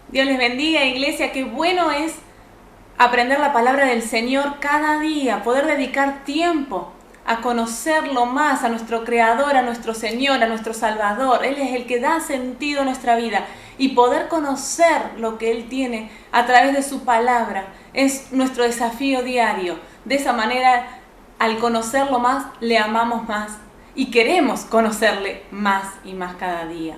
Dios les bendiga, iglesia. Qué bueno es aprender la palabra del Señor cada día, poder dedicar tiempo a conocerlo más, a nuestro Creador, a nuestro Señor, a nuestro Salvador. Él es el que da sentido a nuestra vida y poder conocer lo que Él tiene a través de su palabra es nuestro desafío diario. De esa manera, al conocerlo más, le amamos más y queremos conocerle más y más cada día.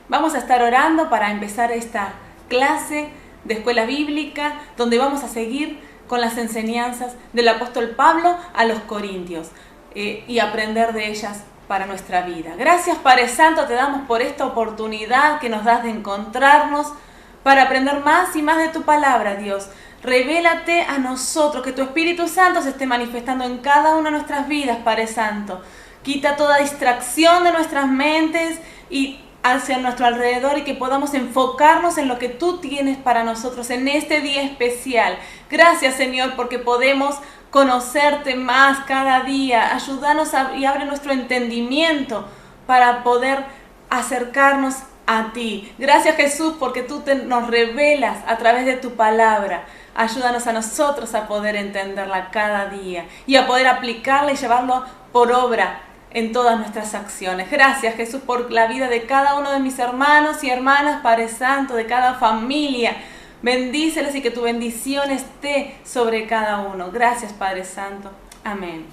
Vamos a estar orando para empezar esta clase de escuela bíblica, donde vamos a seguir con las enseñanzas del apóstol Pablo a los Corintios y aprender de ellas para nuestra vida. Gracias, Padre Santo, te damos por esta oportunidad que nos das de encontrarnos para aprender más y más de tu palabra, Dios. Revélate a nosotros, que tu Espíritu Santo se esté manifestando en cada una de nuestras vidas, Padre Santo. Quita toda distracción de nuestras mentes y hacia nuestro alrededor y que podamos enfocarnos en lo que tú tienes para nosotros en este día especial. Gracias, Señor, porque podemos conocerte más cada día. Ayúdanos y abre nuestro entendimiento para poder acercarnos a ti. Gracias, Jesús, porque tú nos revelas a través de tu palabra. Ayúdanos a nosotros a poder entenderla cada día y a poder aplicarla y llevarlo por obra en todas nuestras acciones. Gracias, Jesús, por la vida de cada uno de mis hermanos y hermanas, Padre Santo, de cada familia. Bendíceles y que tu bendición esté sobre cada uno. Gracias, Padre Santo. Amén.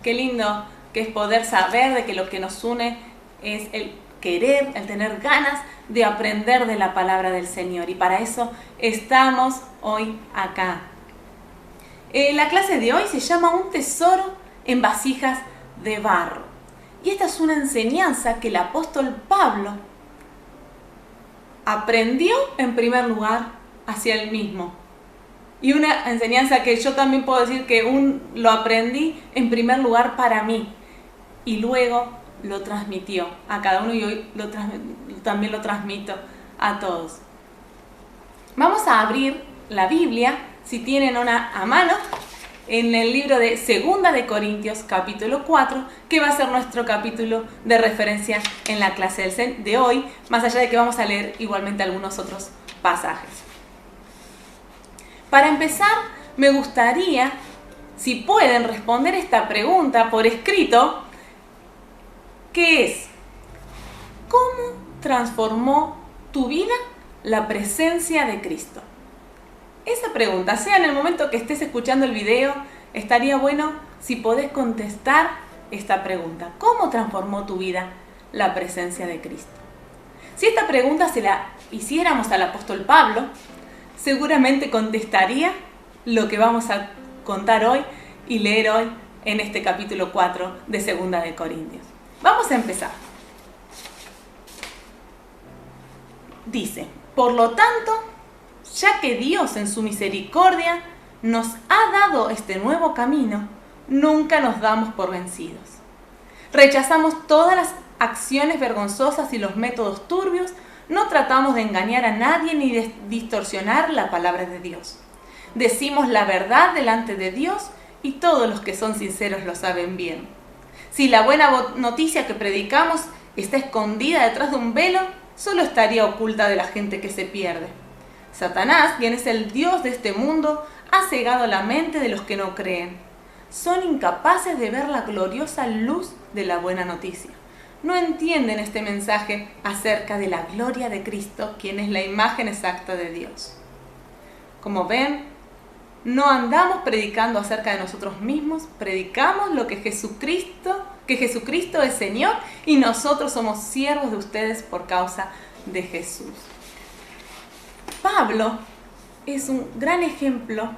Qué lindo que es poder saber de que lo que nos une es el querer, el tener ganas de aprender de la palabra del Señor. Y para eso estamos hoy acá. La clase de hoy se llama Un tesoro en vasijas de barro. Y esta es una enseñanza que el apóstol Pablo aprendió en primer lugar hacia él mismo. Y una enseñanza que yo también puedo decir que lo aprendí en primer lugar para mí. Y luego lo transmitió a cada uno y hoy también lo transmito a todos. Vamos a abrir la Biblia, si tienen una a mano, en el libro de Segunda de Corintios, capítulo 4, que va a ser nuestro capítulo de referencia en la clase de hoy, más allá de que vamos a leer igualmente algunos otros pasajes. Para empezar, me gustaría, si pueden responder esta pregunta por escrito, que es: ¿cómo transformó tu vida la presencia de Cristo? Esa pregunta, sea en el momento que estés escuchando el video, estaría bueno si podés contestar esta pregunta. ¿Cómo transformó tu vida la presencia de Cristo? Si esta pregunta se la hiciéramos al apóstol Pablo, seguramente contestaría lo que vamos a contar hoy y leer hoy en este capítulo 4 de Segunda de Corintios. Vamos a empezar. Dice: por lo tanto, ya que Dios en su misericordia nos ha dado este nuevo camino, nunca nos damos por vencidos. Rechazamos todas las acciones vergonzosas y los métodos turbios, no tratamos de engañar a nadie ni de distorsionar la palabra de Dios. Decimos la verdad delante de Dios y todos los que son sinceros lo saben bien. Si la buena noticia que predicamos está escondida detrás de un velo, solo estaría oculta de la gente que se pierde. Satanás, quien es el Dios de este mundo, ha cegado la mente de los que no creen. Son incapaces de ver la gloriosa luz de la buena noticia. No entienden este mensaje acerca de la gloria de Cristo, quien es la imagen exacta de Dios. Como ven, no andamos predicando acerca de nosotros mismos, predicamos lo que Jesucristo es Señor y nosotros somos siervos de ustedes por causa de Jesús. Pablo es un gran ejemplo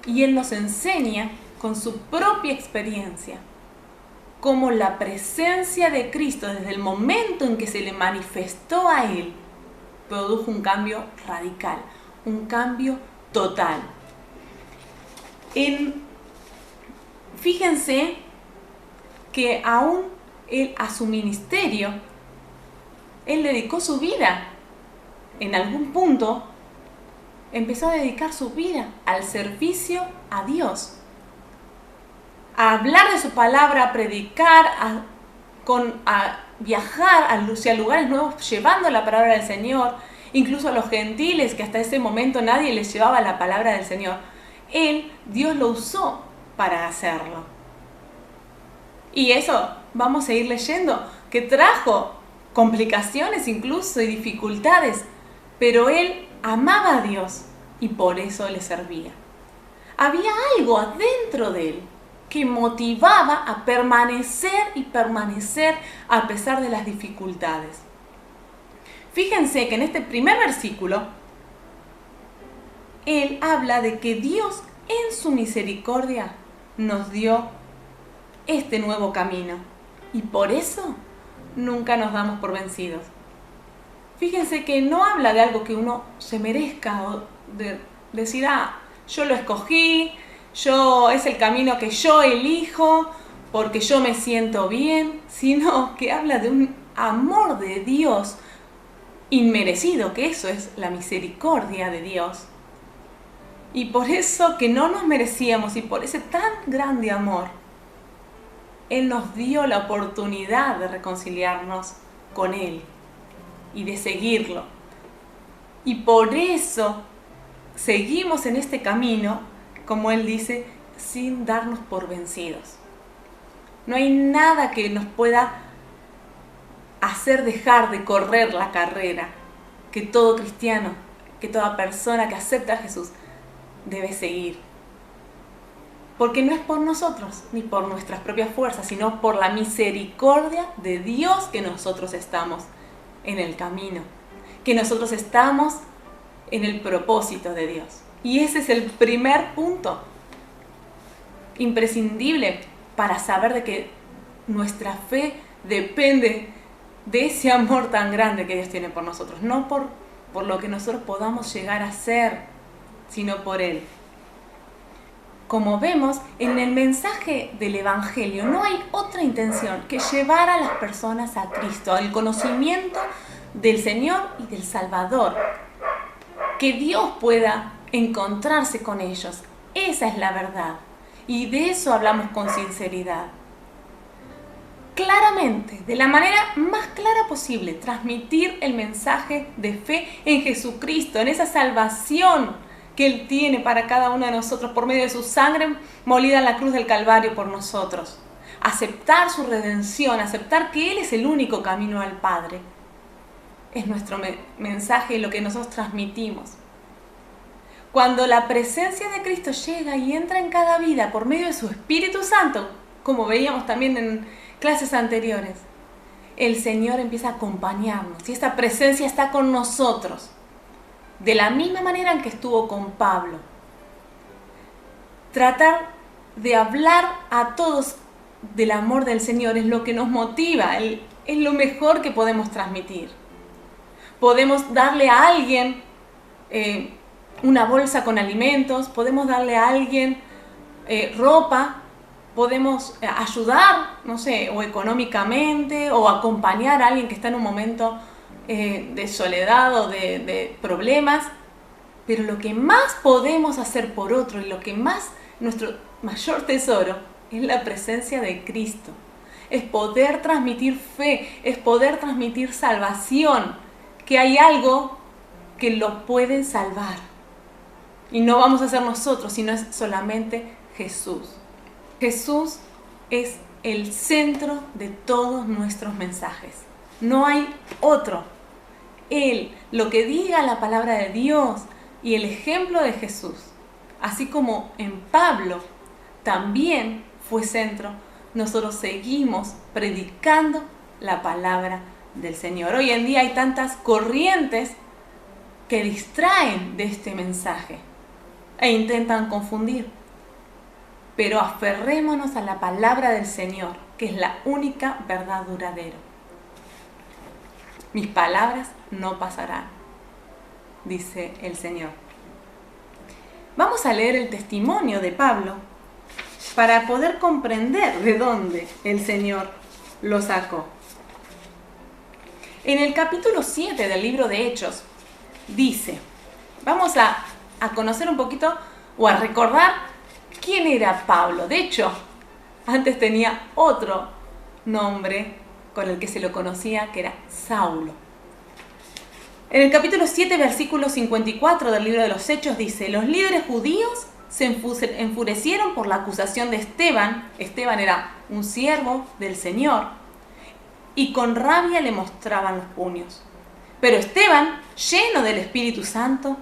y él nos enseña con su propia experiencia cómo la presencia de Cristo desde el momento en que se le manifestó a él produjo un cambio radical, un cambio total. Fíjense que aún él a su ministerio, él dedicó su vida. En algún punto empezó a dedicar su vida al servicio a Dios, a hablar de su palabra, a predicar, a a viajar hacia lugares nuevos llevando la palabra del Señor, incluso a los gentiles que hasta ese momento nadie les llevaba la palabra del Señor. Dios lo usó para hacerlo. Y eso vamos a ir leyendo, que trajo complicaciones incluso y dificultades, pero él amaba a Dios y por eso le servía. Había algo adentro de él que motivaba a permanecer y permanecer a pesar de las dificultades. Fíjense que en este primer versículo, él habla de que Dios en su misericordia nos dio este nuevo camino y por eso nunca nos damos por vencidos. Fíjense que no habla de algo que uno se merezca o de decir, yo lo escogí, es el camino que yo elijo porque yo me siento bien, sino que habla de un amor de Dios inmerecido, que eso es la misericordia de Dios. Y por eso que no nos merecíamos y por ese tan grande amor, Él nos dio la oportunidad de reconciliarnos con Él y de seguirlo. Y por eso seguimos en este camino, como Él dice, sin darnos por vencidos. No hay nada que nos pueda hacer dejar de correr la carrera que todo cristiano, que toda persona que acepta a Jesús debe seguir. Porque no es por nosotros, ni por nuestras propias fuerzas, sino por la misericordia de Dios que nosotros estamos en el camino, que nosotros estamos en el propósito de Dios. Y ese es el primer punto imprescindible para saber de que nuestra fe depende de ese amor tan grande que Dios tiene por nosotros, no por lo que nosotros podamos llegar a ser, sino por Él. Como vemos, en el mensaje del Evangelio no hay otra intención que llevar a las personas a Cristo, al conocimiento del Señor y del Salvador. Que Dios pueda encontrarse con ellos. Esa es la verdad. Y de eso hablamos con sinceridad. Claramente, de la manera más clara posible, transmitir el mensaje de fe en Jesucristo, en esa salvación que Él tiene para cada uno de nosotros por medio de su sangre molida en la cruz del Calvario por nosotros. Aceptar su redención, aceptar que Él es el único camino al Padre. Es nuestro mensaje y lo que nosotros transmitimos. Cuando la presencia de Cristo llega y entra en cada vida por medio de su Espíritu Santo, como veíamos también en clases anteriores, el Señor empieza a acompañarnos y esta presencia está con nosotros. De la misma manera en que estuvo con Pablo. Tratar de hablar a todos del amor del Señor es lo que nos motiva, es lo mejor que podemos transmitir. Podemos darle a alguien una bolsa con alimentos, podemos darle a alguien ropa, podemos ayudar, no sé, o económicamente, o acompañar a alguien que está en un momento de soledad o de problemas, pero lo que más podemos hacer por otro y lo que más, nuestro mayor tesoro, es la presencia de Cristo. Es poder transmitir fe, es poder transmitir salvación, que hay algo que lo puede salvar. Y no vamos a ser nosotros, sino es solamente Jesús. Jesús es el centro de todos nuestros mensajes. No hay otro. Él, lo que diga la palabra de Dios y el ejemplo de Jesús, así como en Pablo también fue centro, nosotros seguimos predicando la palabra del Señor. Hoy en día hay tantas corrientes que distraen de este mensaje e intentan confundir, pero aferrémonos a la palabra del Señor, que es la única verdad duradera. Mis palabras no pasarán, dice el Señor. Vamos a leer el testimonio de Pablo para poder comprender de dónde el Señor lo sacó. En el capítulo 7 del libro de Hechos dice, vamos a conocer un poquito o a recordar quién era Pablo. De hecho, antes tenía otro nombre con el que se lo conocía, que era Saulo. En el capítulo 7, versículo 54 del libro de los Hechos dice: los líderes judíos se enfurecieron por la acusación de Esteban. Esteban era un siervo del Señor, y con rabia le mostraban los puños. Pero Esteban, lleno del Espíritu Santo,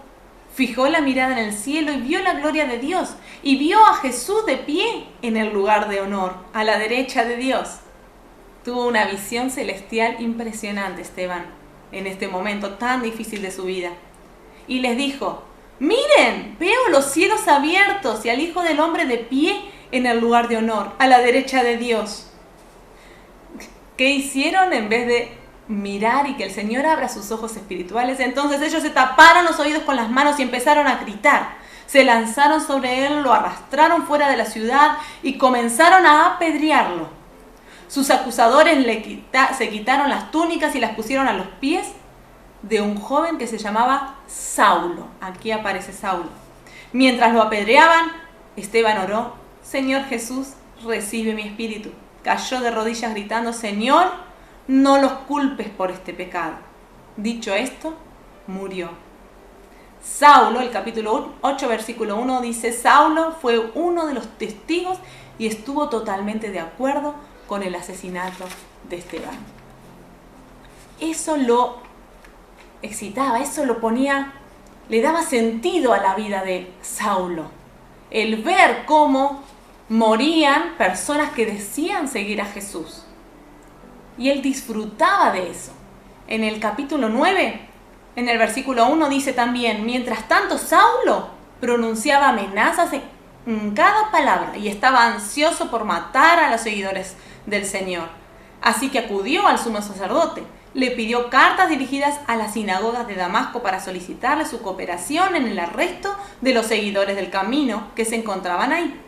fijó la mirada en el cielo y vio la gloria de Dios, y vio a Jesús de pie en el lugar de honor, a la derecha de Dios. Tuvo una visión celestial impresionante Esteban en este momento tan difícil de su vida. Y les dijo: miren, veo los cielos abiertos y al Hijo del Hombre de pie en el lugar de honor, a la derecha de Dios. ¿Qué hicieron en vez de mirar y que el Señor abra sus ojos espirituales? Entonces ellos se taparon los oídos con las manos y empezaron a gritar. Se lanzaron sobre él, lo arrastraron fuera de la ciudad y comenzaron a apedrearlo. Sus acusadores se quitaron las túnicas y las pusieron a los pies de un joven que se llamaba Saulo. Aquí aparece Saulo. Mientras lo apedreaban, Esteban oró: Señor Jesús, recibe mi espíritu. Cayó de rodillas gritando: Señor, no los culpes por este pecado. Dicho esto, murió. Saulo, el capítulo 8, versículo 1 dice: Saulo fue uno de los testigos y estuvo totalmente de acuerdo con el asesinato de Esteban. Eso lo excitaba, eso lo ponía, le daba sentido a la vida de Saulo. El ver cómo morían personas que decían seguir a Jesús. Y él disfrutaba de eso. En el capítulo 9, en el versículo 1 dice también: mientras tanto Saulo pronunciaba amenazas en cada palabra y estaba ansioso por matar a los seguidores del Señor. Así que acudió al sumo sacerdote, le pidió cartas dirigidas a las sinagogas de Damasco para solicitarle su cooperación en el arresto de los seguidores del camino que se encontraban ahí.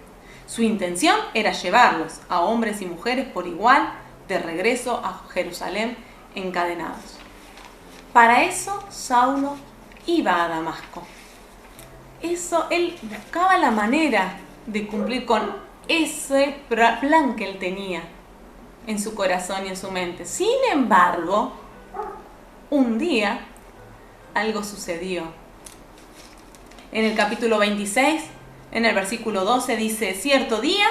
Su intención era llevarlos, a hombres y mujeres por igual, de regreso a Jerusalén encadenados. Para eso Saulo iba a Damasco. Él buscaba la manera de cumplir con ese plan que él tenía en su corazón y en su mente. Sin embargo, un día algo sucedió. En el capítulo 26, en el versículo 12 dice: cierto día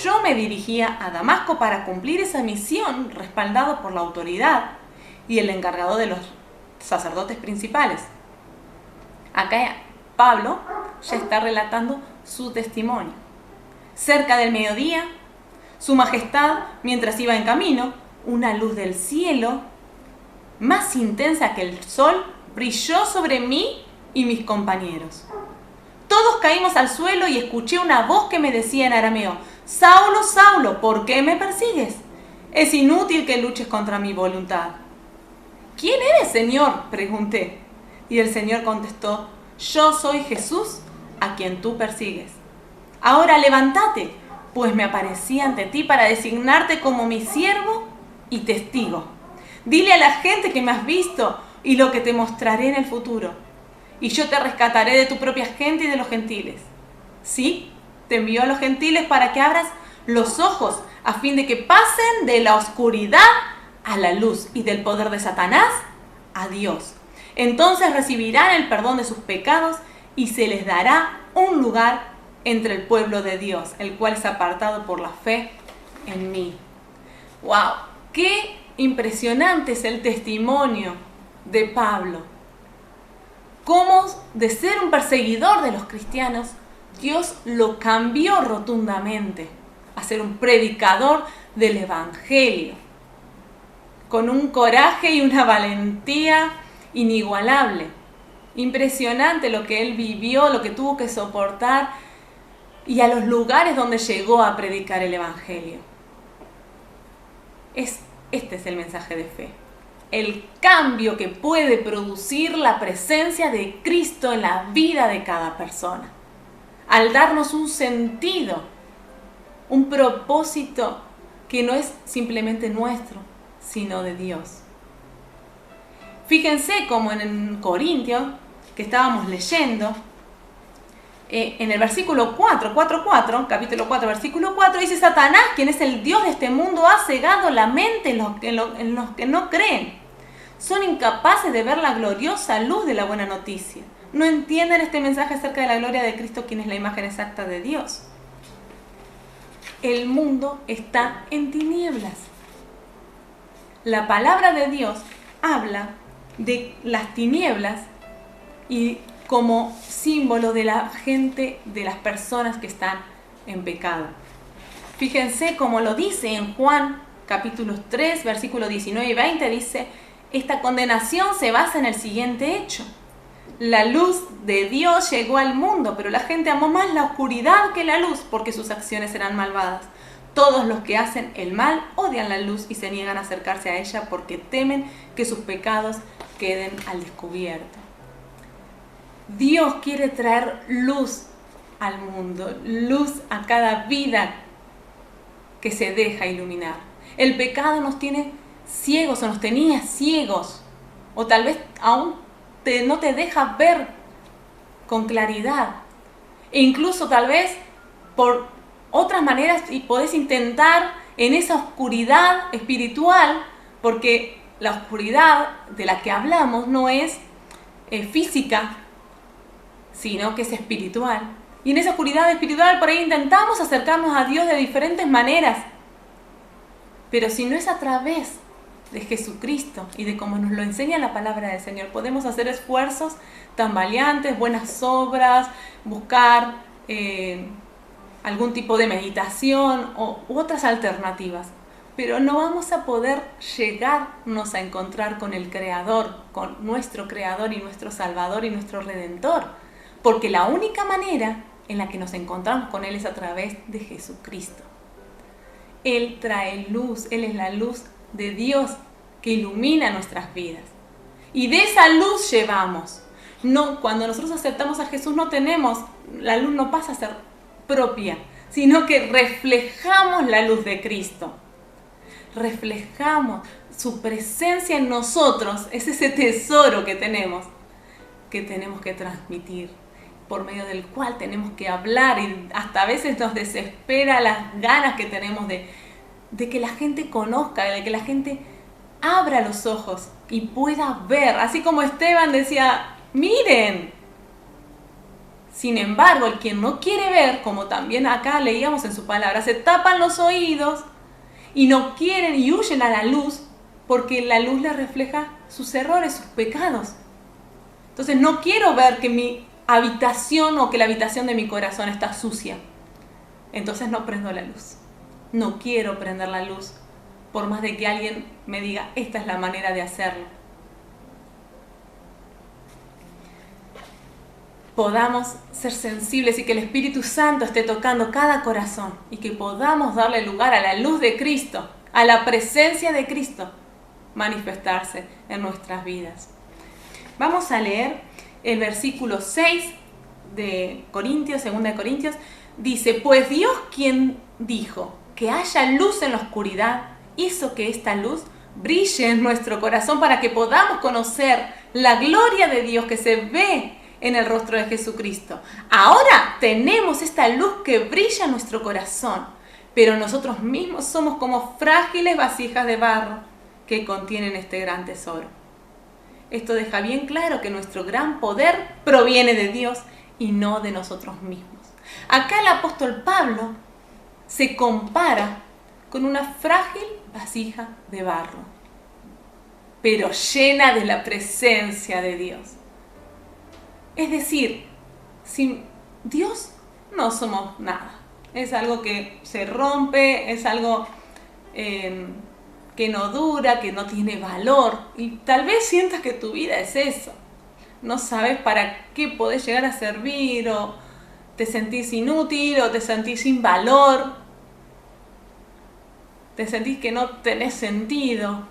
yo me dirigía a Damasco para cumplir esa misión, respaldado por la autoridad y el encargado de los sacerdotes principales. Acá Pablo ya está relatando su testimonio. Cerca del mediodía, su majestad, mientras iba en camino, una luz del cielo, más intensa que el sol, brilló sobre mí y mis compañeros. Todos caímos al suelo y escuché una voz que me decía en arameo: Saulo, Saulo, ¿por qué me persigues? Es inútil que luches contra mi voluntad. ¿Quién eres, Señor?, pregunté. Y el Señor contestó: yo soy Jesús, a quien tú persigues. Ahora levántate, pues me aparecí ante ti para designarte como mi siervo y testigo. Dile a la gente que me has visto y lo que te mostraré en el futuro. Y yo te rescataré de tu propia gente y de los gentiles. Sí, te envío a los gentiles para que abras los ojos a fin de que pasen de la oscuridad a la luz y del poder de Satanás a Dios. Entonces recibirán el perdón de sus pecados y se les dará un lugar entre el pueblo de Dios, el cual es apartado por la fe en mí. ¡Wow! ¡Qué impresionante es el testimonio de Pablo! Cómo de ser un perseguidor de los cristianos, Dios lo cambió rotundamente a ser un predicador del Evangelio, con un coraje y una valentía inigualable. Impresionante lo que él vivió, lo que tuvo que soportar y a los lugares donde llegó a predicar el Evangelio. Este es el mensaje de fe. El cambio que puede producir la presencia de Cristo en la vida de cada persona. Al darnos un sentido, un propósito que no es simplemente nuestro, sino de Dios. Fíjense como en Corintios, que estábamos leyendo, en el versículo 4, capítulo 4, versículo 4, dice: Satanás, quien es el Dios de este mundo, ha cegado la mente en los que no creen. Son incapaces de ver la gloriosa luz de la buena noticia. No entienden este mensaje acerca de la gloria de Cristo, quien es la imagen exacta de Dios. El mundo está en tinieblas. La palabra de Dios habla de las tinieblas y como símbolo de la gente, de las personas que están en pecado. Fíjense cómo lo dice en Juan capítulo 3, versículos 19 y 20, dice: esta condenación se basa en el siguiente hecho. La luz de Dios llegó al mundo, pero la gente amó más la oscuridad que la luz porque sus acciones eran malvadas. Todos los que hacen el mal odian la luz y se niegan a acercarse a ella porque temen que sus pecados queden al descubierto. Dios quiere traer luz al mundo, luz a cada vida que se deja iluminar. El pecado nos tiene ciegos o nos tenía ciegos, o tal vez aún no te deja ver con claridad. E incluso tal vez por otras maneras y podés intentar en esa oscuridad espiritual, porque la oscuridad de la que hablamos no es física, sino que es espiritual. Y en esa oscuridad espiritual por ahí intentamos acercarnos a Dios de diferentes maneras. Pero si no es a través de Jesucristo y de cómo nos lo enseña la palabra del Señor, podemos hacer esfuerzos tan valiantes, buenas obras, buscar algún tipo de meditación u otras alternativas. Pero no vamos a poder llegarnos a encontrar con el Creador, con nuestro Creador y nuestro Salvador y nuestro Redentor. Porque la única manera en la que nos encontramos con Él es a través de Jesucristo. Él trae luz, Él es la luz de Dios que ilumina nuestras vidas. Y de esa luz llevamos. No, cuando nosotros aceptamos a Jesús la luz no pasa a ser propia, sino que reflejamos la luz de Cristo. Reflejamos su presencia en nosotros, es ese tesoro que tenemos que transmitir, por medio del cual tenemos que hablar, y hasta a veces nos desespera las ganas que tenemos de que la gente conozca, de que la gente abra los ojos y pueda ver, así como Esteban decía: miren. Sin embargo, el quien no quiere ver, como también acá leíamos en su palabra, se tapan los oídos y no quieren y huyen a la luz porque la luz les refleja sus errores, sus pecados. Entonces no quiero ver que mi habitación o que la habitación de mi corazón está sucia. Entonces no prendo la luz. No quiero prender la luz, por más de que alguien me diga: esta es la manera de hacerlo. Podamos ser sensibles y que el Espíritu Santo esté tocando cada corazón y que podamos darle lugar a la luz de Cristo, a la presencia de Cristo, manifestarse en nuestras vidas. Vamos a leer el versículo 6 de Corintios, 2 de Corintios. Dice: pues Dios, quien dijo que haya luz en la oscuridad, hizo que esta luz brille en nuestro corazón para que podamos conocer la gloria de Dios que se ve en el rostro de Jesucristo. Ahora tenemos esta luz que brilla en nuestro corazón, pero nosotros mismos somos como frágiles vasijas de barro que contienen este gran tesoro. Esto deja bien claro que nuestro gran poder proviene de Dios y no de nosotros mismos. Acá el apóstol Pablo se compara con una frágil vasija de barro, pero llena de la presencia de Dios. Es decir, sin Dios no somos nada. Es algo que se rompe, es algo que no dura, que no tiene valor. Y tal vez sientas que tu vida es eso. No sabes para qué podés llegar a servir, o te sentís inútil, o te sentís sin valor. Te sentís que no tenés sentido.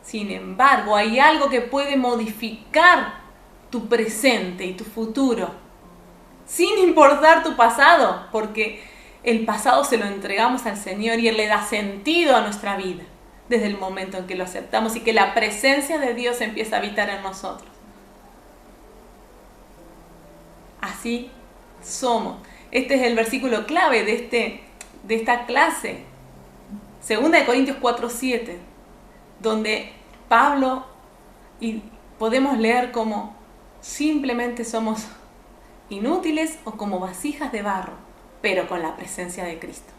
Sin embargo, hay algo que puede modificar tu presente y tu futuro, sin importar tu pasado, porque el pasado se lo entregamos al Señor y Él le da sentido a nuestra vida desde el momento en que lo aceptamos y que la presencia de Dios empieza a habitar en nosotros. Así somos. Este es el versículo clave de esta clase. 2 Corintios 4:7, donde Pablo, y podemos leer como simplemente somos inútiles o como vasijas de barro, pero con la presencia de Cristo.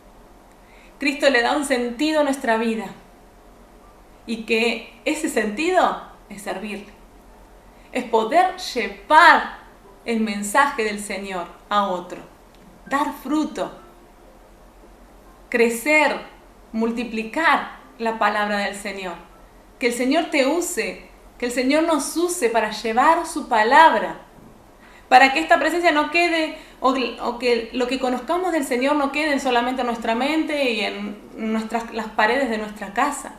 Cristo le da un sentido a nuestra vida, y que ese sentido es servirle. Es poder llevar el mensaje del Señor a otro, dar fruto, crecer, multiplicar la palabra del Señor. Que el Señor te use, que el Señor nos use para llevar su palabra, para que esta presencia no quede, o que lo que conozcamos del Señor no quede solamente en nuestra mente y en las paredes de nuestra casa,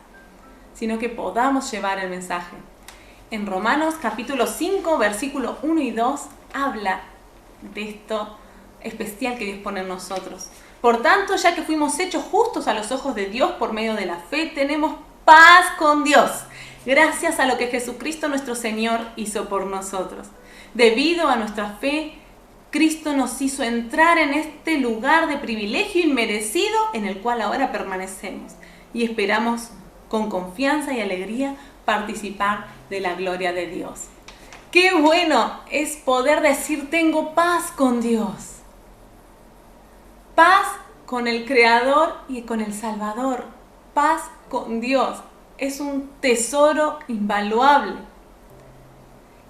sino que podamos llevar el mensaje. En Romanos capítulo 5, versículos 1 y 2, habla de esto especial que Dios pone en nosotros. Por tanto, ya que fuimos hechos justos a los ojos de Dios por medio de la fe, tenemos paz con Dios, gracias a lo que Jesucristo nuestro Señor hizo por nosotros. Debido a nuestra fe, Cristo nos hizo entrar en este lugar de privilegio inmerecido en el cual ahora permanecemos y esperamos con confianza y alegría participar de la gloria de Dios. ¡Qué bueno es poder decir tengo paz con Dios! Paz con el Creador y con el Salvador. Paz con Dios. Es un tesoro invaluable.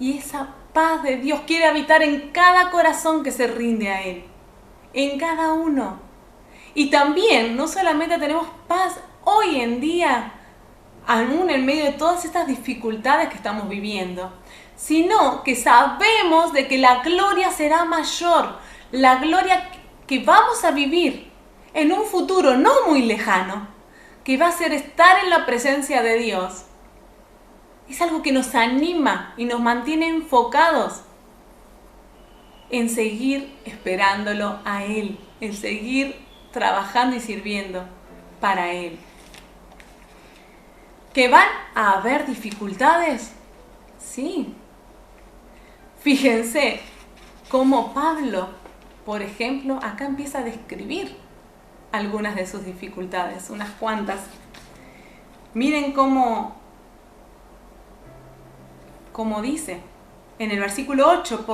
Y esa paz de Dios quiere habitar en cada corazón que se rinde a Él. En cada uno. Y también, no solamente tenemos paz hoy en día, aún en medio de todas estas dificultades que estamos viviendo, sino que sabemos de que la gloria será mayor. La gloria que vamos a vivir en un futuro no muy lejano, que va a ser estar en la presencia de Dios, es algo que nos anima y nos mantiene enfocados en seguir esperándolo a Él, en seguir trabajando y sirviendo para Él. ¿Que van a haber dificultades? Sí. Fíjense cómo Pablo, por ejemplo, acá empieza a describir algunas de sus dificultades, unas cuantas. Miren cómo dice en el versículo 8,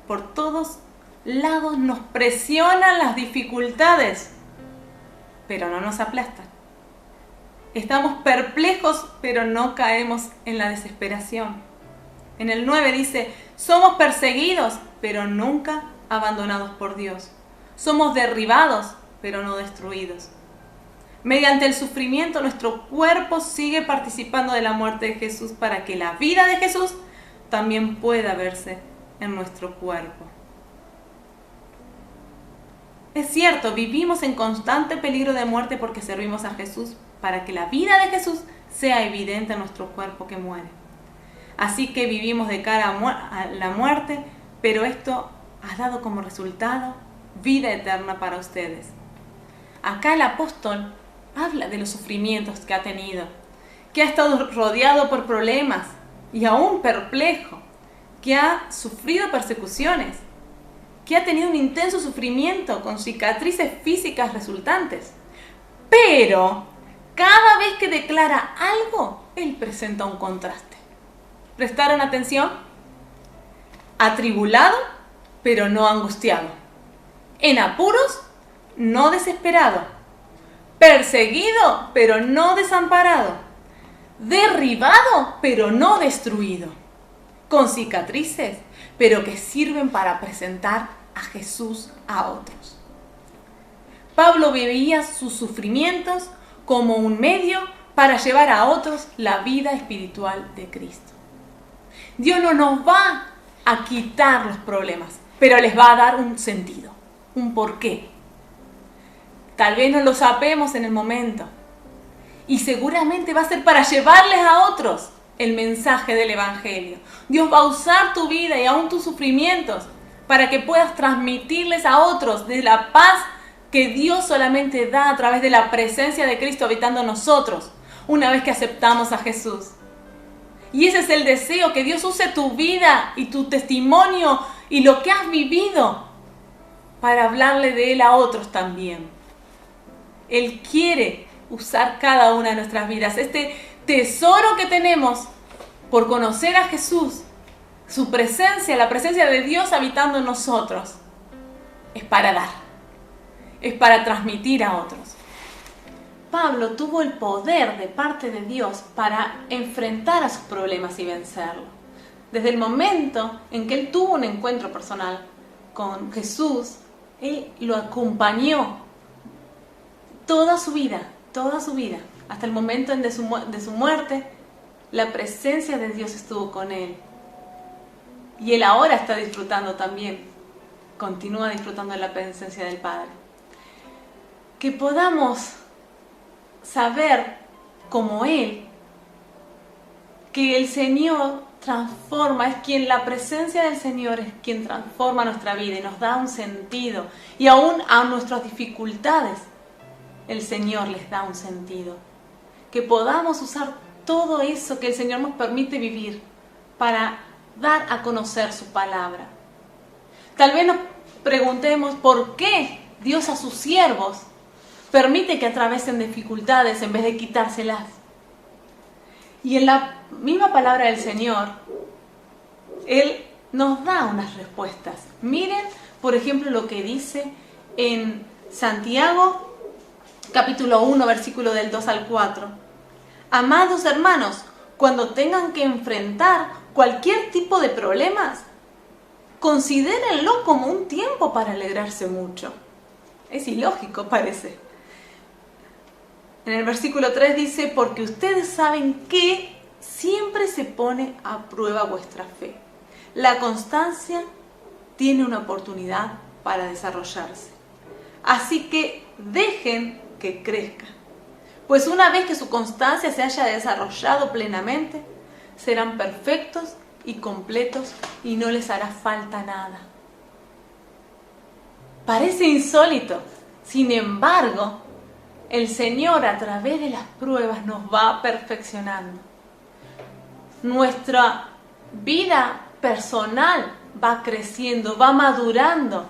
por todos lados nos presionan las dificultades, pero no nos aplastan. Estamos perplejos, pero no caemos en la desesperación. En el 9 dice, somos perseguidos, pero nunca abandonados por Dios. Somos derribados, pero no destruidos. Mediante el sufrimiento, nuestro cuerpo sigue participando de la muerte de Jesús para que la vida de Jesús también pueda verse en nuestro cuerpo. Es cierto, vivimos en constante peligro de muerte porque servimos a Jesús, para que la vida de Jesús sea evidente en nuestro cuerpo que muere. Así que vivimos de cara a la muerte, pero esto ha dado como resultado vida eterna para ustedes. Acá el apóstol habla de los sufrimientos que ha tenido, que ha estado rodeado por problemas y aún perplejo, que ha sufrido persecuciones, que ha tenido un intenso sufrimiento con cicatrices físicas resultantes. Pero cada vez que declara algo, él presenta un contraste. ¿Prestaron atención? Atribulado, pero no angustiado. En apuros, no desesperado. Perseguido, pero no desamparado. Derribado, pero no destruido. Con cicatrices, pero que sirven para presentar a Jesús a otros. Pablo veía sus sufrimientos como un medio para llevar a otros la vida espiritual de Cristo. Dios no nos va a quitar los problemas, pero les va a dar un sentido, un porqué. Tal vez no lo sabemos en el momento. Y seguramente va a ser para llevarles a otros el mensaje del Evangelio. Dios va a usar tu vida y aún tus sufrimientos para que puedas transmitirles a otros de la paz que Dios solamente da a través de la presencia de Cristo habitando en nosotros, una vez que aceptamos a Jesús. Y ese es el deseo, que Dios use tu vida y tu testimonio y lo que has vivido para hablarle de Él a otros también. Él quiere usar cada una de nuestras vidas. Este tesoro que tenemos por conocer a Jesús, su presencia, la presencia de Dios habitando en nosotros, es para dar, es para transmitir a otros. Pablo tuvo el poder de parte de Dios para enfrentar a sus problemas y vencerlos. Desde el momento en que él tuvo un encuentro personal con Jesús, él lo acompañó toda su vida, hasta el momento de su muerte. La presencia de Dios estuvo con él. Y él ahora está disfrutando también, continúa disfrutando de la presencia del Padre. Que podamos saber, como Él, que el Señor transforma, es quien, la presencia del Señor es quien transforma nuestra vida y nos da un sentido. Y aún a nuestras dificultades, el Señor les da un sentido. Que podamos usar todo eso que el Señor nos permite vivir para dar a conocer su palabra. Tal vez nos preguntemos por qué Dios a sus siervos permite que atraviesen dificultades en vez de quitárselas. Y en la misma palabra del Señor, Él nos da unas respuestas. Miren, por ejemplo, lo que dice en Santiago, capítulo 1, versículo del 2 al 4. Amados hermanos, cuando tengan que enfrentar cualquier tipo de problemas, considérenlo como un tiempo para alegrarse mucho. Es ilógico, parece. En el versículo 3 dice, porque ustedes saben que siempre se pone a prueba vuestra fe. La constancia tiene una oportunidad para desarrollarse. Así que dejen que crezca. Pues una vez que su constancia se haya desarrollado plenamente, serán perfectos y completos y no les hará falta nada. Parece insólito, sin embargo, el Señor a través de las pruebas nos va perfeccionando. Nuestra vida personal va creciendo, va madurando,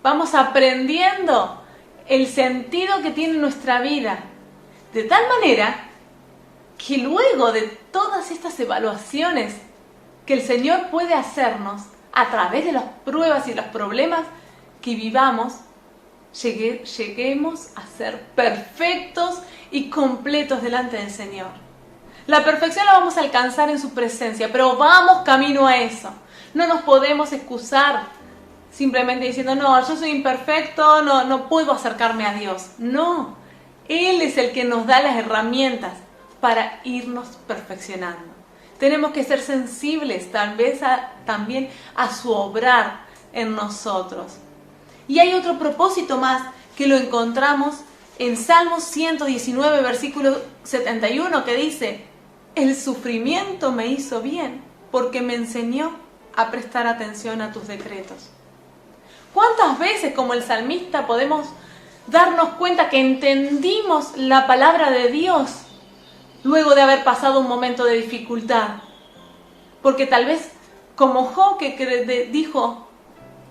vamos aprendiendo el sentido que tiene nuestra vida, de tal manera que luego de todas estas evaluaciones que el Señor puede hacernos a través de las pruebas y los problemas que vivamos, lleguemos a ser perfectos y completos delante del Señor. La perfección la vamos a alcanzar en su presencia, pero vamos camino a eso. No nos podemos excusar simplemente diciendo, no, yo soy imperfecto, no puedo acercarme a Dios. No, Él es el que nos da las herramientas para irnos perfeccionando. Tenemos que ser sensibles tal vez también a su obrar en nosotros. Y hay otro propósito más que lo encontramos en Salmos 119, versículo 71, que dice, el sufrimiento me hizo bien porque me enseñó a prestar atención a tus decretos. ¿Cuántas veces como el salmista podemos darnos cuenta que entendimos la palabra de Dios luego de haber pasado un momento de dificultad? Porque tal vez como Job que dijo,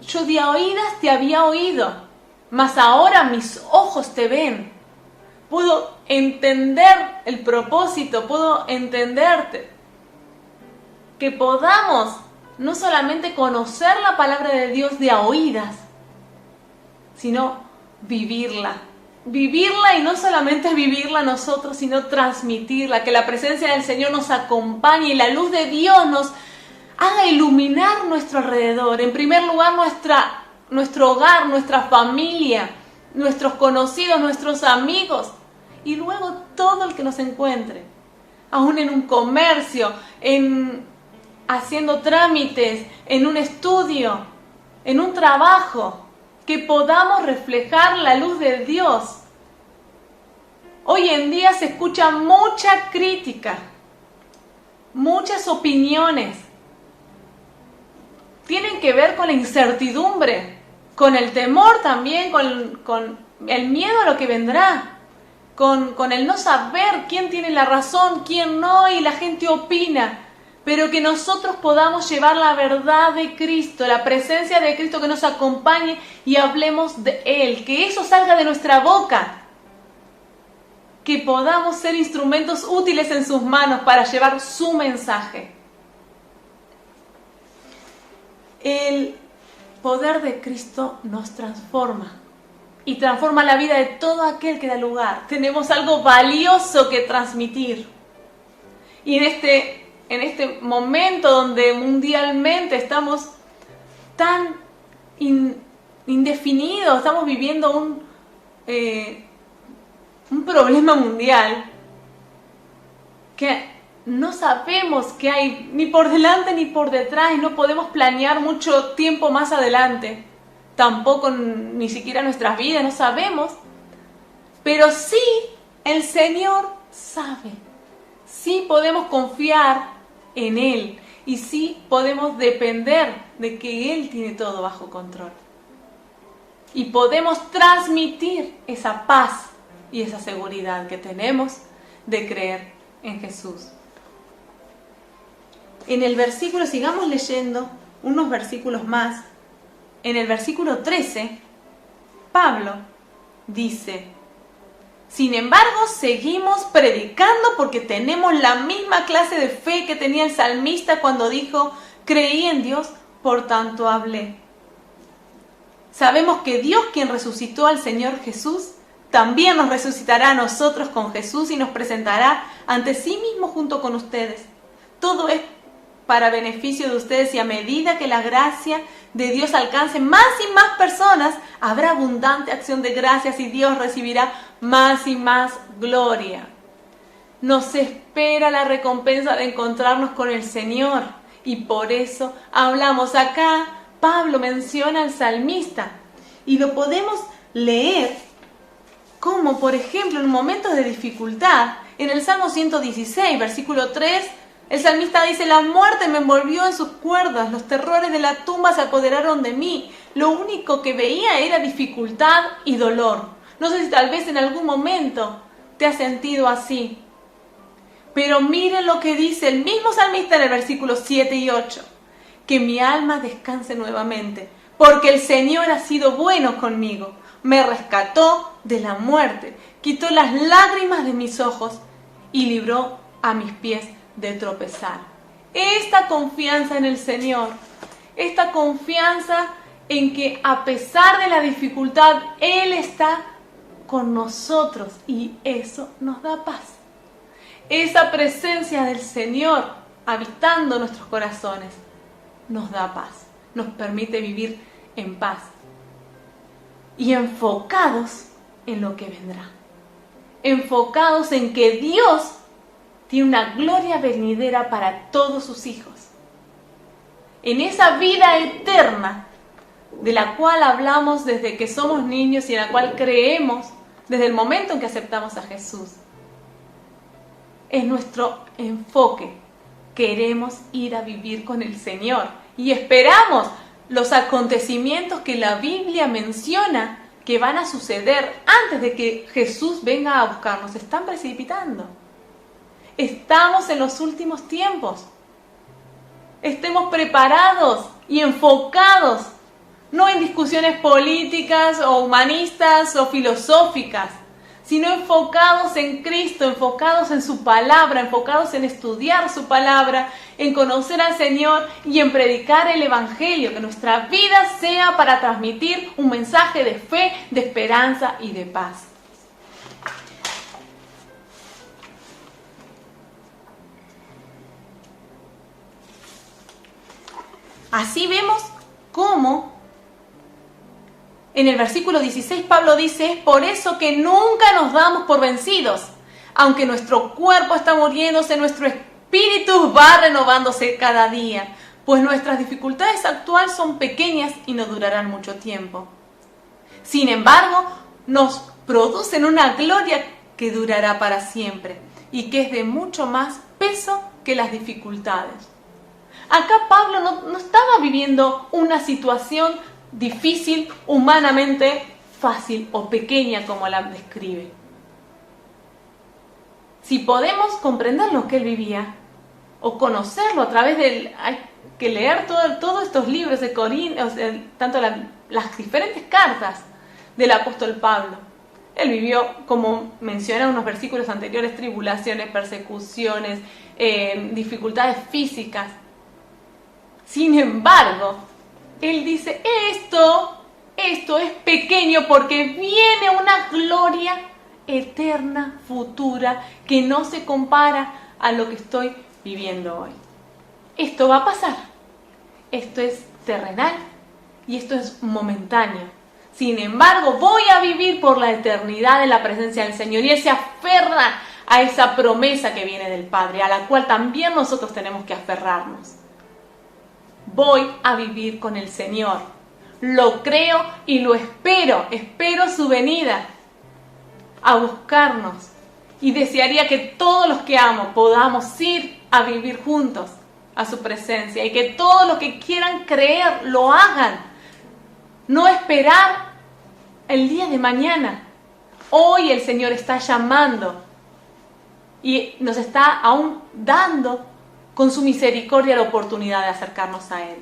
yo de oídas te había oído, mas ahora mis ojos te ven. Puedo entender el propósito, puedo entenderte. Que podamos no solamente conocer la palabra de Dios de a oídas, sino vivirla. Vivirla y no solamente vivirla nosotros, sino transmitirla. Que la presencia del Señor nos acompañe y la luz de Dios nos haga iluminar nuestro alrededor. En primer lugar, nuestro hogar, nuestra familia, nuestros conocidos, nuestros amigos. Y luego todo el que nos encuentre. Aún en un comercio, haciendo trámites, en un estudio, en un trabajo. Que podamos reflejar la luz de Dios. Hoy en día se escucha mucha crítica, muchas opiniones. Tienen que ver con la incertidumbre, con el temor también, con el miedo a lo que vendrá, con el no saber quién tiene la razón, quién no, y la gente opina. pero que nosotros podamos llevar la verdad de Cristo, la presencia de Cristo, que nos acompañe y hablemos de Él, que eso salga de nuestra boca, que podamos ser instrumentos útiles en sus manos para llevar su mensaje. El poder de Cristo nos transforma y transforma la vida de todo aquel que da lugar. Tenemos algo valioso que transmitir. Y en este momento donde mundialmente estamos tan indefinidos, estamos viviendo un problema mundial que no sabemos qué hay ni por delante ni por detrás y no podemos planear mucho tiempo más adelante, tampoco ni siquiera nuestras vidas, no sabemos, pero sí el Señor sabe, sí podemos confiar en Él y sí podemos depender de que Él tiene todo bajo control y podemos transmitir esa paz y esa seguridad que tenemos de creer en Jesús. En el versículo, sigamos leyendo unos versículos más. En el versículo 13, Pablo dice: sin embargo, seguimos predicando porque tenemos la misma clase de fe que tenía el salmista cuando dijo: creí en Dios, por tanto hablé. Sabemos que Dios, quien resucitó al Señor Jesús, también nos resucitará a nosotros con Jesús y nos presentará ante sí mismo junto con ustedes. Todo es para beneficio de ustedes y a medida que la gracia de Dios alcance más y más personas, habrá abundante acción de gracias y Dios recibirá más y más gloria. Nos espera la recompensa de encontrarnos con el Señor y por eso hablamos acá. Pablo menciona al salmista y lo podemos leer como, por ejemplo, en momentos de dificultad, en el Salmo 116, versículo 3, el salmista dice: la muerte me envolvió en sus cuerdas, los terrores de la tumba se apoderaron de mí. Lo único que veía era dificultad y dolor. No sé si tal vez en algún momento te has sentido así. Pero miren lo que dice el mismo salmista en el versículo 7 y 8. Que mi alma descanse nuevamente, porque el Señor ha sido bueno conmigo. Me rescató de la muerte, quitó las lágrimas de mis ojos y libró a mis pies de tropezar. Esta confianza en el Señor, esta confianza en que a pesar de la dificultad, Él está con nosotros y eso nos da paz. Esa presencia del Señor habitando nuestros corazones nos da paz, nos permite vivir en paz y enfocados en lo que vendrá, enfocados en que Dios tiene una gloria venidera para todos sus hijos, en esa vida eterna de la cual hablamos desde que somos niños y en la cual creemos desde el momento en que aceptamos a Jesús. Es nuestro enfoque. Queremos ir a vivir con el Señor y esperamos los acontecimientos que la Biblia menciona que van a suceder antes de que Jesús venga a buscarnos. Se están precipitando. Estamos en los últimos tiempos. Estemos preparados y enfocados, no en discusiones políticas o humanistas o filosóficas, sino enfocados en Cristo, enfocados en su palabra, enfocados en estudiar su palabra, en conocer al Señor y en predicar el Evangelio, que nuestra vida sea para transmitir un mensaje de fe, de esperanza y de paz. Así vemos cómo en el versículo 16 Pablo dice: es por eso que nunca nos damos por vencidos. Aunque nuestro cuerpo está muriéndose, nuestro espíritu va renovándose cada día, pues nuestras dificultades actuales son pequeñas y no durarán mucho tiempo. Sin embargo, nos producen una gloria que durará para siempre y que es de mucho más peso que las dificultades. Acá Pablo no estaba viviendo una situación difícil, humanamente fácil o pequeña como la describe. Si podemos comprender lo que él vivía, o conocerlo a través del... Hay que leer todos estos libros de Corintios, tanto las diferentes cartas del apóstol Pablo. Él vivió, como mencioné en unos versículos anteriores, tribulaciones, persecuciones, dificultades físicas. Sin embargo, él dice, esto es pequeño porque viene una gloria eterna, futura, que no se compara a lo que estoy viviendo hoy. Esto va a pasar. Esto es terrenal y esto es momentáneo. Sin embargo, voy a vivir por la eternidad en la presencia del Señor. Y Él se aferra a esa promesa que viene del Padre, a la cual también nosotros tenemos que aferrarnos. Voy a vivir con el Señor. Lo creo y lo espero. Espero su venida a buscarnos. Y desearía que todos los que amo podamos ir a vivir juntos a su presencia. Y que todos los que quieran creer lo hagan. No esperar el día de mañana. Hoy el Señor está llamando y nos está aún dando con su misericordia la oportunidad de acercarnos a Él.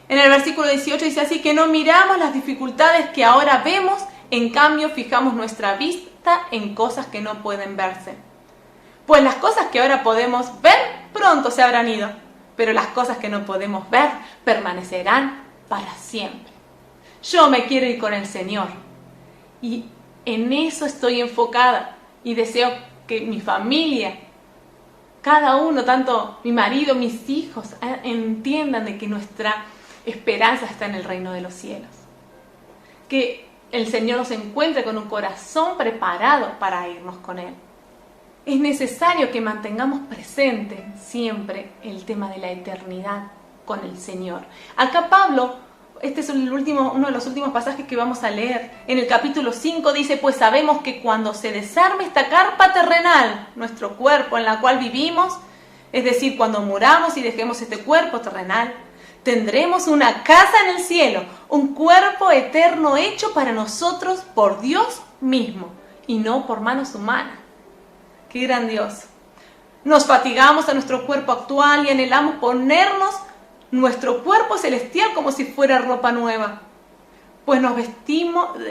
En el versículo 18 dice así: que no miramos las dificultades que ahora vemos, en cambio fijamos nuestra vista en cosas que no pueden verse. Pues las cosas que ahora podemos ver pronto se habrán ido, pero las cosas que no podemos ver permanecerán para siempre. Yo me quiero ir con el Señor y en eso estoy enfocada y deseo que mi familia, cada uno, tanto mi marido, mis hijos, entiendan de que nuestra esperanza está en el reino de los cielos. Que el Señor nos encuentre con un corazón preparado para irnos con Él. Es necesario que mantengamos presente siempre el tema de la eternidad con el Señor. Acá Pablo, este es uno de los últimos pasajes que vamos a leer. En el capítulo 5 dice: pues sabemos que cuando se desarme esta carpa terrenal, nuestro cuerpo en la cual vivimos, es decir, cuando muramos y dejemos este cuerpo terrenal, tendremos una casa en el cielo, un cuerpo eterno hecho para nosotros por Dios mismo y no por manos humanas. ¡Qué grandioso! Nos fatigamos a nuestro cuerpo actual y anhelamos ponernos nuestro cuerpo celestial como si fuera ropa nueva. Pues nos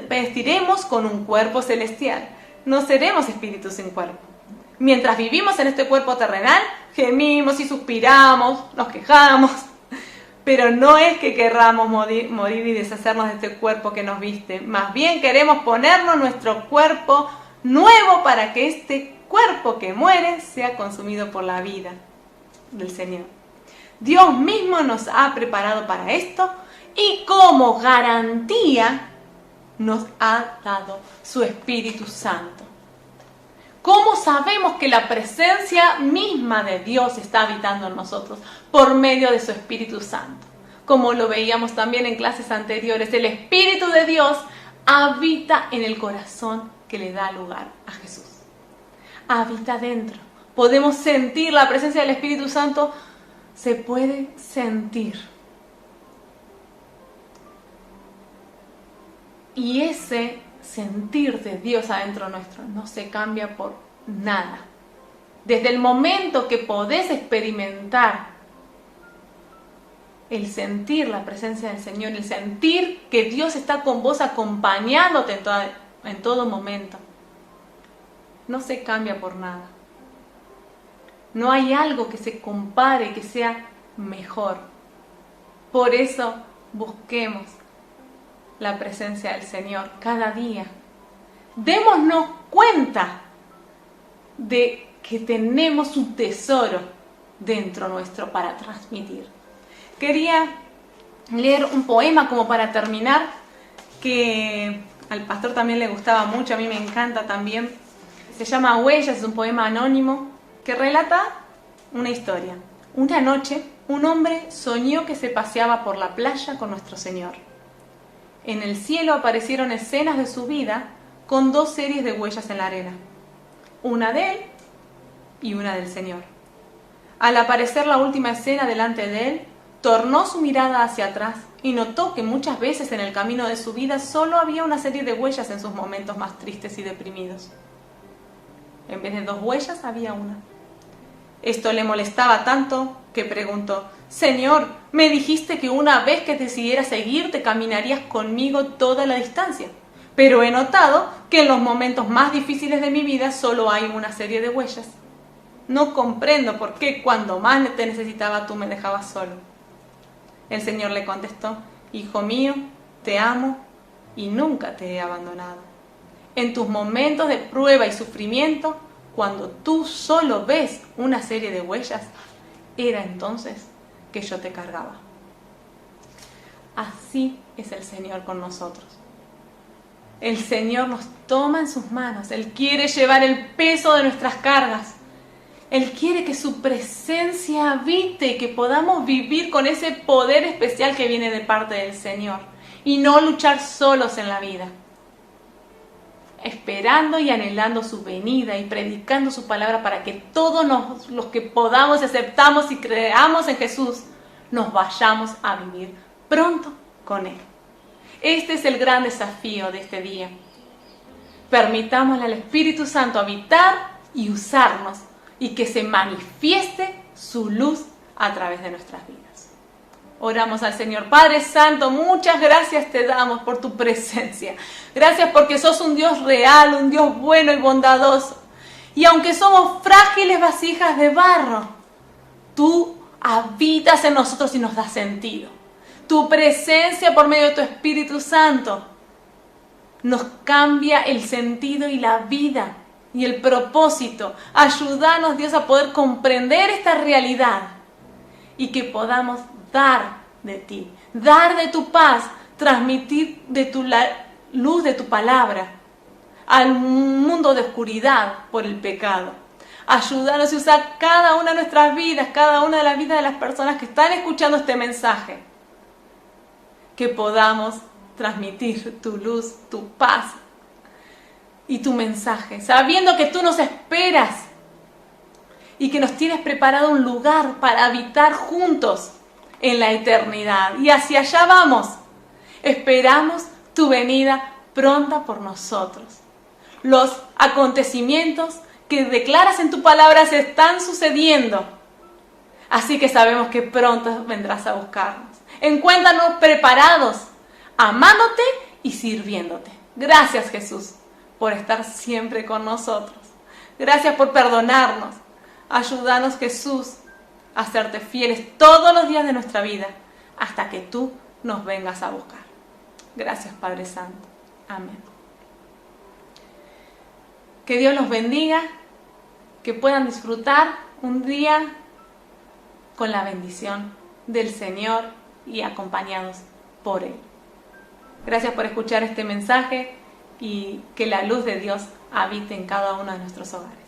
vestiremos con un cuerpo celestial. No seremos espíritus sin cuerpo. Mientras vivimos en este cuerpo terrenal, gemimos y suspiramos, nos quejamos. Pero no es que querramos morir y deshacernos de este cuerpo que nos viste. Más bien queremos ponernos nuestro cuerpo nuevo para que este cuerpo que muere sea consumido por la vida del Señor. Dios mismo nos ha preparado para esto y como garantía nos ha dado su Espíritu Santo. ¿Cómo sabemos que la presencia misma de Dios está habitando en nosotros? Por medio de su Espíritu Santo. Como lo veíamos también en clases anteriores, el Espíritu de Dios habita en el corazón que le da lugar a Jesús. Habita dentro. Podemos sentir la presencia del Espíritu Santo. Se puede sentir. Y ese sentir de Dios adentro nuestro no se cambia por nada. Desde el momento que podés experimentar el sentir la presencia del Señor, el sentir que Dios está con vos acompañándote en todo momento, no se cambia por nada. No hay algo que se compare, que sea mejor. Por eso busquemos la presencia del Señor cada día. Démonos cuenta de que tenemos un tesoro dentro nuestro para transmitir. Quería leer un poema como para terminar, que al pastor también le gustaba mucho, a mí me encanta también. Se llama Huellas, es un poema anónimo que relata una historia. Una noche, un hombre soñó que se paseaba por la playa con nuestro Señor. En el cielo aparecieron escenas de su vida con 2 series de huellas en la arena. Una de él y una del Señor. Al aparecer la última escena delante de él, tornó su mirada hacia atrás y notó que muchas veces en el camino de su vida solo había una serie de huellas en sus momentos más tristes y deprimidos. En vez de 2 huellas había una. Esto le molestaba tanto que preguntó: Señor, me dijiste que una vez que decidiera seguirte caminarías conmigo toda la distancia, pero he notado que en los momentos más difíciles de mi vida solo hay una serie de huellas. No comprendo por qué cuando más te necesitaba tú me dejabas solo. El Señor le contestó: Hijo mío, te amo y nunca te he abandonado. En tus momentos de prueba y sufrimiento, cuando tú solo ves una serie de huellas, era entonces que yo te cargaba. Así es el Señor con nosotros. El Señor nos toma en sus manos. Él quiere llevar el peso de nuestras cargas. Él quiere que su presencia habite, que podamos vivir con ese poder especial que viene de parte del Señor y no luchar solos en la vida, esperando y anhelando su venida y predicando su palabra para que todos los que podamos, aceptamos y creamos en Jesús, nos vayamos a vivir pronto con Él. Este es el gran desafío de este día. Permitámosle al Espíritu Santo habitar y usarnos, y que se manifieste su luz a través de nuestras vidas. Oramos al Señor. Padre Santo, muchas gracias te damos por tu presencia. Gracias porque sos un Dios real, un Dios bueno y bondadoso. Y aunque somos frágiles vasijas de barro, tú habitas en nosotros y nos das sentido. Tu presencia por medio de tu Espíritu Santo nos cambia el sentido y la vida y el propósito. Ayúdanos, Dios, a poder comprender esta realidad y que podamos dar de ti, dar de tu paz, transmitir de tu luz de tu palabra al mundo de oscuridad por el pecado. Ayúdanos a usar cada una de nuestras vidas, cada una de las vidas de las personas que están escuchando este mensaje, que podamos transmitir tu luz, tu paz y tu mensaje, sabiendo que tú nos esperas y que nos tienes preparado un lugar para habitar juntos en la eternidad. Y hacia allá vamos. Esperamos tu venida pronta por nosotros. Los acontecimientos que declaras en tu palabra se están sucediendo. Así que sabemos que pronto vendrás a buscarnos. Encuéntranos preparados, amándote y sirviéndote. Gracias, Jesús, por estar siempre con nosotros. Gracias por perdonarnos. Ayúdanos, Jesús, a serte fieles todos los días de nuestra vida hasta que tú nos vengas a buscar. Gracias, Padre Santo. Amén. Que Dios los bendiga, que puedan disfrutar un día con la bendición del Señor y acompañados por Él. Gracias por escuchar este mensaje y que la luz de Dios habite en cada uno de nuestros hogares.